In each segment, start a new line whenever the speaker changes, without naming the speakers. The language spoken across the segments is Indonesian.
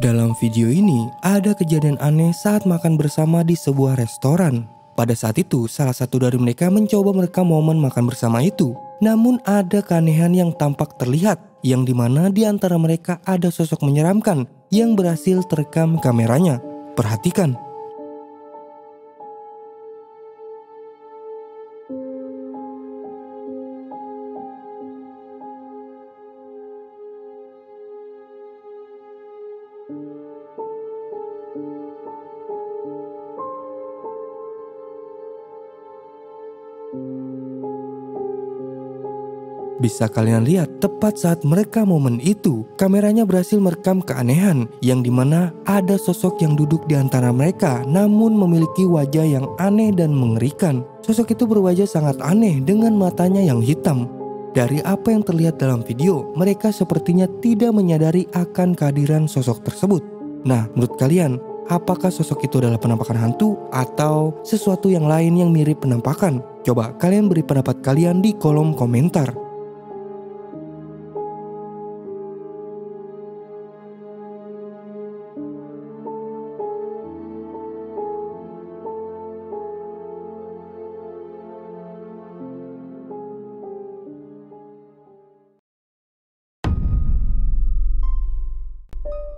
Dalam video ini, ada kejadian aneh saat makan bersama di sebuah restoran. Pada saat itu, salah satu dari mereka mencoba merekam momen makan bersama itu. Namun ada keanehan yang tampak terlihat, yang dimana di antara mereka ada sosok menyeramkan yang berhasil terekam kameranya. Perhatikan. Bisa kalian lihat, tepat saat merekam momen itu, kameranya berhasil merekam keanehan, yang dimana ada sosok yang duduk di antara mereka, namun memiliki wajah yang aneh dan mengerikan. Sosok itu berwajah sangat aneh dengan matanya yang hitam. Dari apa yang terlihat dalam video, mereka sepertinya tidak menyadari akan kehadiran sosok tersebut. Nah, menurut kalian, apakah sosok itu adalah penampakan hantu atau sesuatu yang lain yang mirip penampakan? Coba kalian beri pendapat kalian di kolom komentar.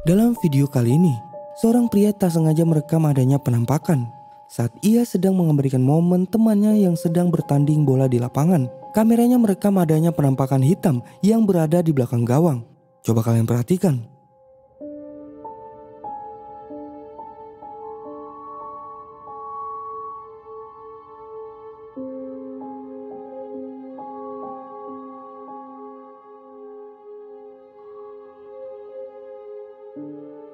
Dalam video kali ini, seorang pria tak sengaja merekam adanya penampakan saat ia sedang mengabadikan momen temannya yang sedang bertanding bola di lapangan. Kameranya merekam adanya penampakan hitam yang berada di belakang gawang. Coba kalian perhatikan.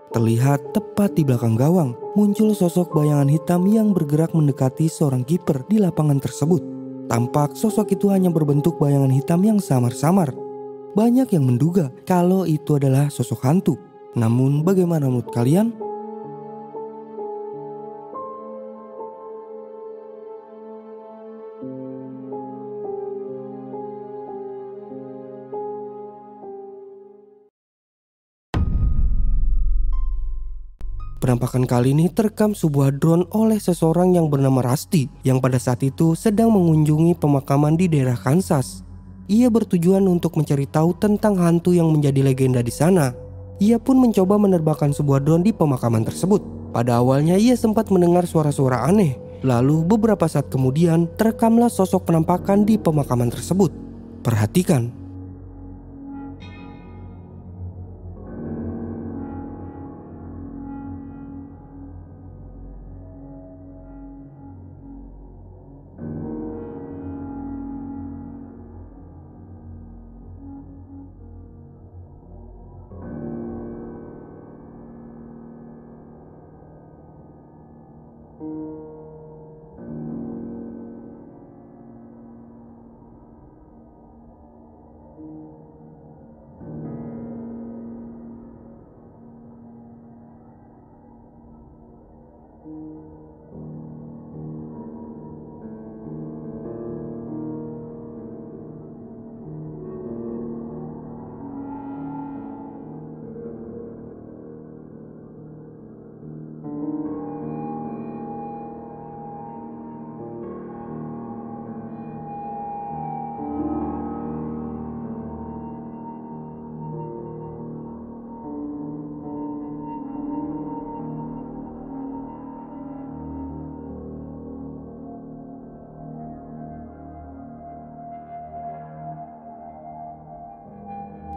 Terlihat tepat di belakang gawang, muncul sosok bayangan hitam yang bergerak mendekati seorang kiper di lapangan tersebut. Tampak sosok itu hanya berbentuk bayangan hitam yang samar-samar. Banyak yang menduga kalau itu adalah sosok hantu. Namun bagaimana menurut kalian? Penampakan kali ini terekam sebuah drone oleh seseorang yang bernama Rusty yang pada saat itu sedang mengunjungi pemakaman di daerah Kansas. Ia bertujuan untuk mencari tahu tentang hantu yang menjadi legenda di sana. Ia pun mencoba menerbangkan sebuah drone di pemakaman tersebut. Pada awalnya ia sempat mendengar suara-suara aneh. Lalu beberapa saat kemudian terekamlah sosok penampakan di pemakaman tersebut. Perhatikan.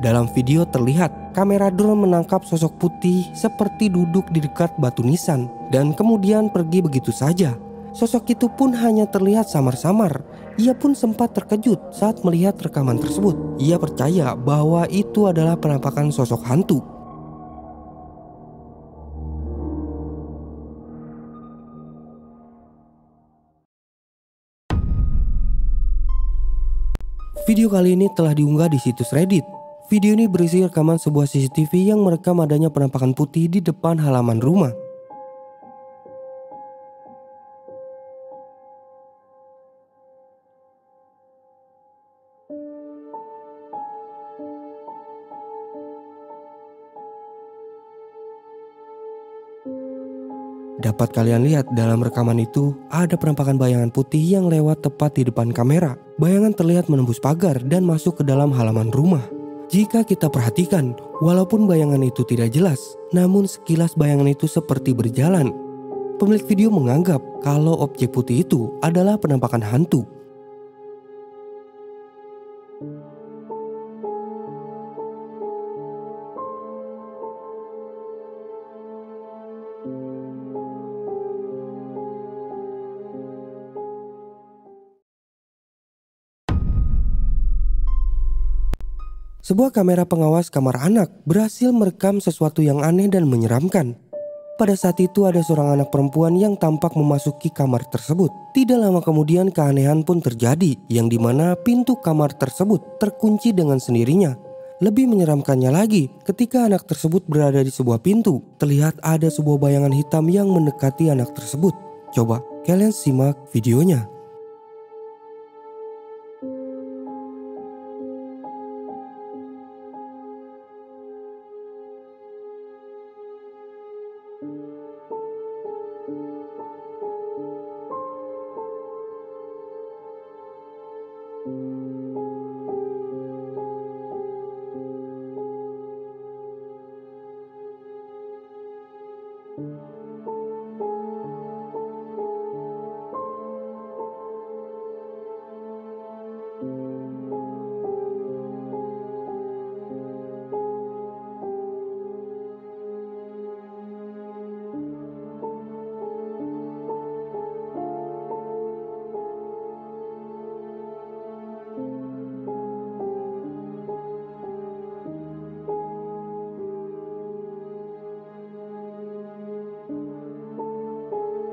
Dalam video terlihat kamera drone menangkap sosok putih seperti duduk di dekat batu nisan dan kemudian pergi begitu saja. Sosok itu pun hanya terlihat samar-samar. Ia pun sempat terkejut saat melihat rekaman tersebut. Ia percaya bahwa itu adalah penampakan sosok hantu. Video kali ini telah diunggah di situs Reddit. Video ini berisi rekaman sebuah CCTV yang merekam adanya penampakan putih di depan halaman rumah. Dapat kalian lihat dalam rekaman itu ada penampakan bayangan putih yang lewat tepat di depan kamera. Bayangan terlihat menembus pagar dan masuk ke dalam halaman rumah. Jika kita perhatikan, walaupun bayangan itu tidak jelas, namun sekilas bayangan itu seperti berjalan. Pemilik video menganggap kalau objek putih itu adalah penampakan hantu. Sebuah kamera pengawas kamar anak berhasil merekam sesuatu yang aneh dan menyeramkan. Pada saat itu ada seorang anak perempuan yang tampak memasuki kamar tersebut. Tidak lama kemudian keanehan pun terjadi, yang dimana pintu kamar tersebut terkunci dengan sendirinya. Lebih menyeramkannya lagi, ketika anak tersebut berada di sebuah pintu, terlihat ada sebuah bayangan hitam yang mendekati anak tersebut. Coba kalian simak videonya.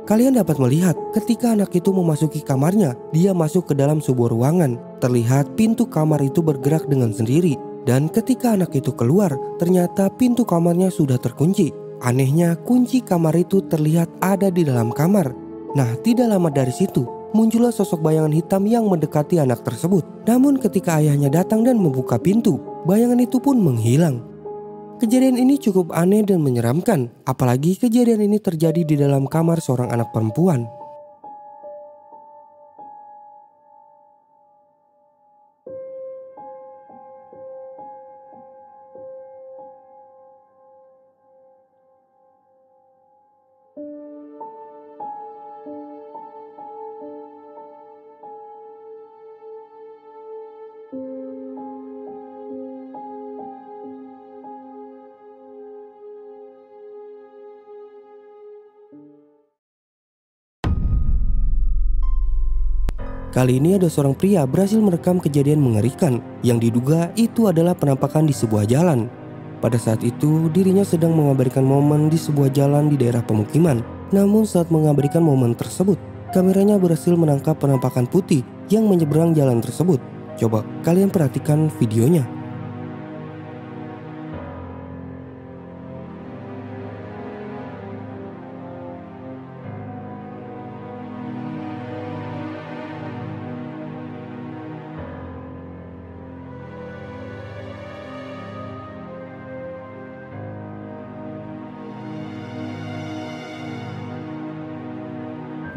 Kalian dapat melihat ketika anak itu memasuki kamarnya, dia masuk ke dalam sebuah ruangan. Terlihat pintu kamar itu bergerak dengan sendiri. Dan ketika anak itu keluar, ternyata pintu kamarnya sudah terkunci. Anehnya, kunci kamar itu terlihat ada di dalam kamar. Nah, tidak lama dari situ, muncullah sosok bayangan hitam yang mendekati anak tersebut. Namun ketika ayahnya datang dan membuka pintu, bayangan itu pun menghilang. Kejadian ini cukup aneh dan menyeramkan, apalagi kejadian ini terjadi di dalam kamar seorang anak perempuan. Kali ini ada seorang pria berhasil merekam kejadian mengerikan yang diduga itu adalah penampakan di sebuah jalan. Pada saat itu dirinya sedang mengabadikan momen di sebuah jalan di daerah pemukiman. Namun saat mengabadikan momen tersebut, kameranya berhasil menangkap penampakan putih yang menyeberang jalan tersebut. Coba kalian perhatikan videonya.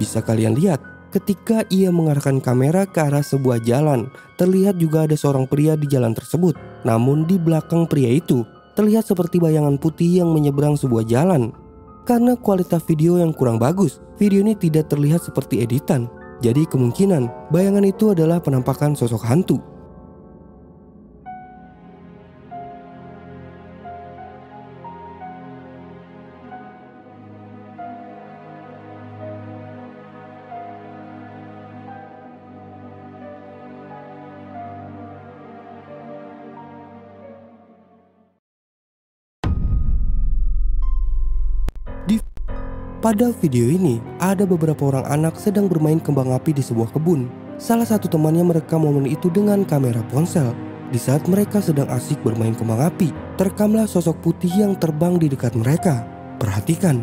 Bisa kalian lihat, ketika ia mengarahkan kamera ke arah sebuah jalan, terlihat juga ada seorang pria di jalan tersebut. Namun di belakang pria itu, terlihat seperti bayangan putih yang menyeberang sebuah jalan. Karena kualitas video yang kurang bagus, video ini tidak terlihat seperti editan. Jadi kemungkinan bayangan itu adalah penampakan sosok hantu. Pada video ini, ada beberapa orang anak sedang bermain kembang api di sebuah kebun. Salah satu temannya merekam momen itu dengan kamera ponsel. Di saat mereka sedang asik bermain kembang api, terekamlah sosok putih yang terbang di dekat mereka. Perhatikan.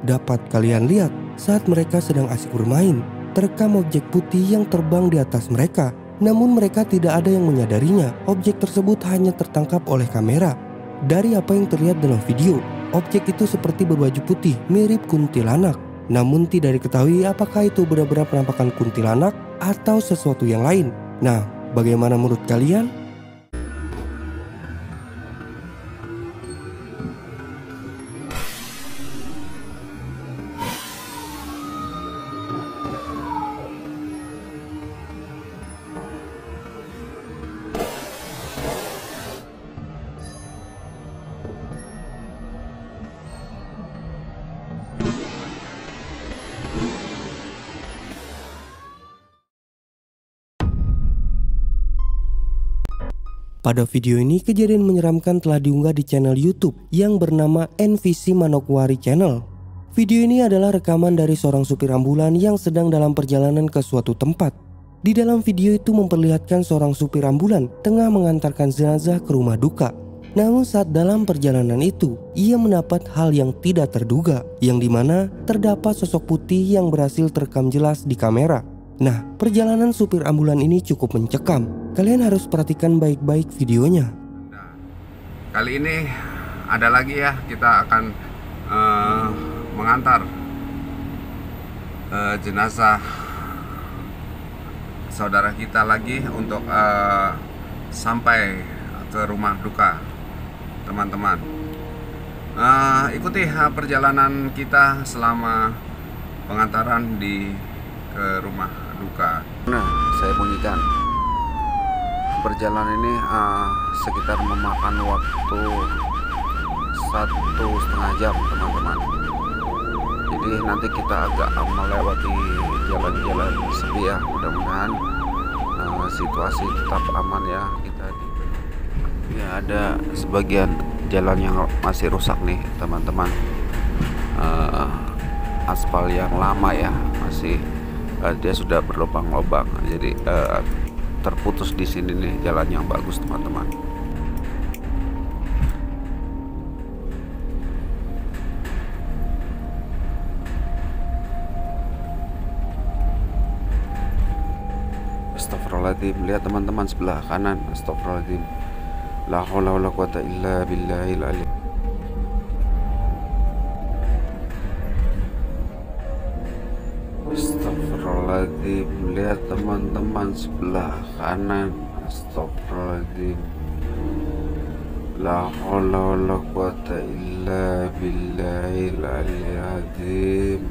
Dapat kalian lihat saat mereka sedang asik bermain, terekam objek putih yang terbang di atas mereka. Namun mereka tidak ada yang menyadarinya, objek tersebut hanya tertangkap oleh kamera. Dari apa yang terlihat dalam video, objek itu seperti berbaju putih, mirip kuntilanak. Namun tidak diketahui apakah itu benar-benar penampakan kuntilanak atau sesuatu yang lain. Nah, bagaimana menurut kalian? Pada video ini, kejadian menyeramkan telah diunggah di channel YouTube yang bernama NVC Manokwari Channel. Video ini adalah rekaman dari seorang supir ambulan yang sedang dalam perjalanan ke suatu tempat. Di dalam video itu memperlihatkan seorang supir ambulan tengah mengantarkan jenazah ke rumah duka. Namun saat dalam perjalanan itu, ia mendapat hal yang tidak terduga, yang dimana terdapat sosok putih yang berhasil terekam jelas di kamera. Nah, perjalanan supir ambulan ini cukup mencekam. Kalian harus perhatikan baik-baik videonya.
Kali ini ada lagi ya, kita akan mengantar jenazah saudara kita lagi untuk sampai ke rumah duka, teman-teman. Ikuti perjalanan kita selama pengantaran ke rumah duka.
Nah, saya bunyikan perjalanan ini sekitar memakan waktu 1,5 jam, teman-teman. Jadi nanti kita agak melewati jalan-jalan sepi ya. Mudah-mudahan situasi tetap aman ya. Ada sebagian jalan yang masih rusak nih, teman-teman. Aspal yang lama ya, masih dia sudah berlubang-lubang, jadi terputus di sini nih jalan yang bagus, teman-teman. Astagfirullahaladzim, lihat teman-teman sebelah kanan. Astagfirullahaladzim, la haula wala quwata illa billahil ali. Astagfirullahaladzim, lihat teman-teman sebelah kanan. Astagfirullahaladzim, la haula wala quwata illa billahil aliyadzim.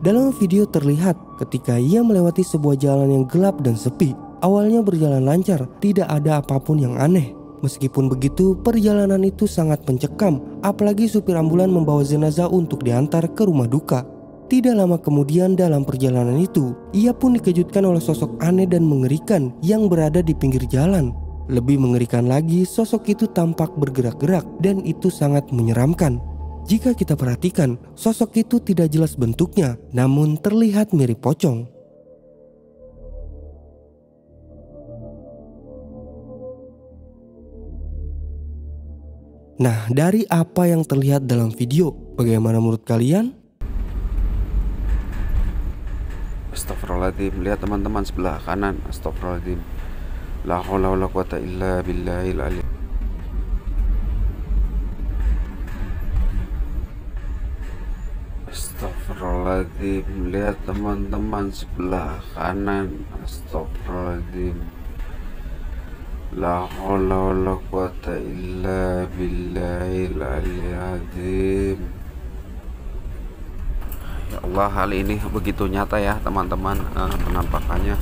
Dalam video terlihat ketika ia melewati sebuah jalan yang gelap dan sepi. Awalnya berjalan lancar, tidak ada apapun yang aneh. Meskipun begitu, perjalanan itu sangat mencekam, apalagi supir ambulan membawa jenazah untuk diantar ke rumah duka. Tidak lama kemudian dalam perjalanan itu, ia pun dikejutkan oleh sosok aneh dan mengerikan yang berada di pinggir jalan. Lebih mengerikan lagi, sosok itu tampak bergerak-gerak dan itu sangat menyeramkan. Jika kita perhatikan, sosok itu tidak jelas bentuknya, namun terlihat mirip pocong. Nah, dari apa yang terlihat dalam video, bagaimana menurut kalian?
Astagfirullahaladzim, lihat teman-teman sebelah kanan. Astagfirullahaladzim, la haula wala quwata illa billahil ali. Astagfirullahaladzim, lihat teman-teman sebelah kanan. Astagfirullahaladzim, la haula wala quwata illa billahil aliyadzim. Ya Allah, hal ini begitu nyata ya teman-teman. Penampakannya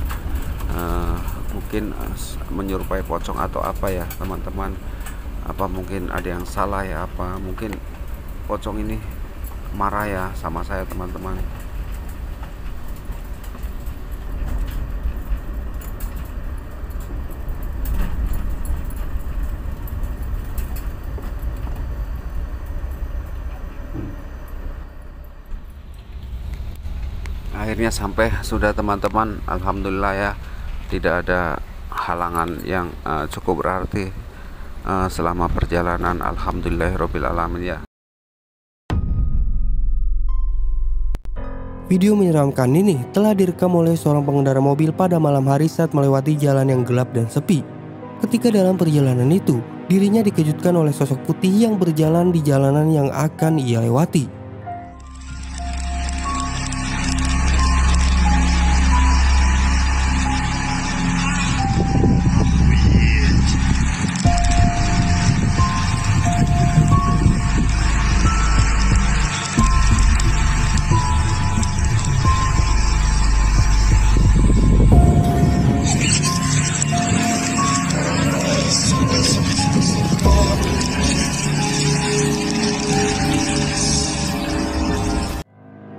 mungkin menyerupai pocong atau apa ya teman-teman. Apa mungkin ada yang salah ya, apa mungkin pocong ini marah ya sama saya, teman-teman. Akhirnya sampai sudah, teman-teman. Alhamdulillah ya, tidak ada halangan yang cukup berarti selama perjalanan. Alhamdulillahirabbil alamin ya.
Video menyeramkan ini telah direkam oleh seorang pengendara mobil pada malam hari saat melewati jalan yang gelap dan sepi. Ketika dalam perjalanan itu, dirinya dikejutkan oleh sosok putih yang berjalan di jalanan yang akan ia lewati.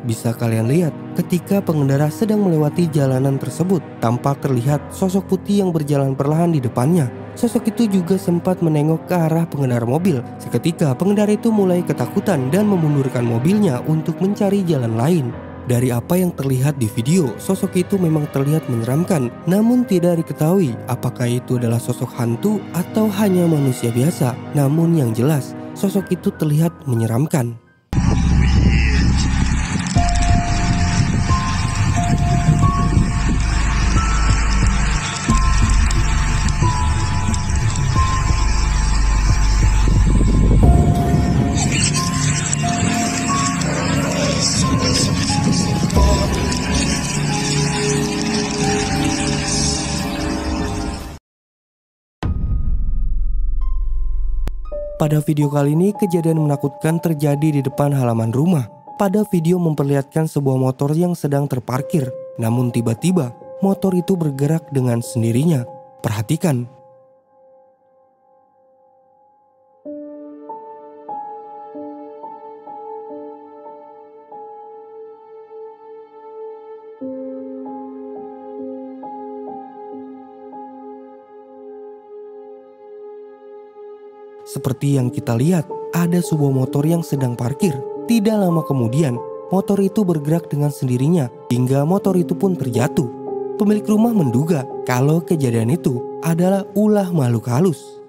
Bisa kalian lihat, ketika pengendara sedang melewati jalanan tersebut, tampak terlihat sosok putih yang berjalan perlahan di depannya. Sosok itu juga sempat menengok ke arah pengendara mobil. Seketika pengendara itu mulai ketakutan dan memundurkan mobilnya untuk mencari jalan lain. Dari apa yang terlihat di video, sosok itu memang terlihat menyeramkan, namun tidak diketahui apakah itu adalah sosok hantu atau hanya manusia biasa. Namun yang jelas, sosok itu terlihat menyeramkan. Pada video kali ini, kejadian menakutkan terjadi di depan halaman rumah. Pada video memperlihatkan sebuah motor yang sedang terparkir. Namun tiba-tiba, motor itu bergerak dengan sendirinya. Perhatikan. Seperti yang kita lihat, ada sebuah motor yang sedang parkir. Tidak lama kemudian, motor itu bergerak dengan sendirinya hingga motor itu pun terjatuh. Pemilik rumah menduga kalau kejadian itu adalah ulah makhluk halus.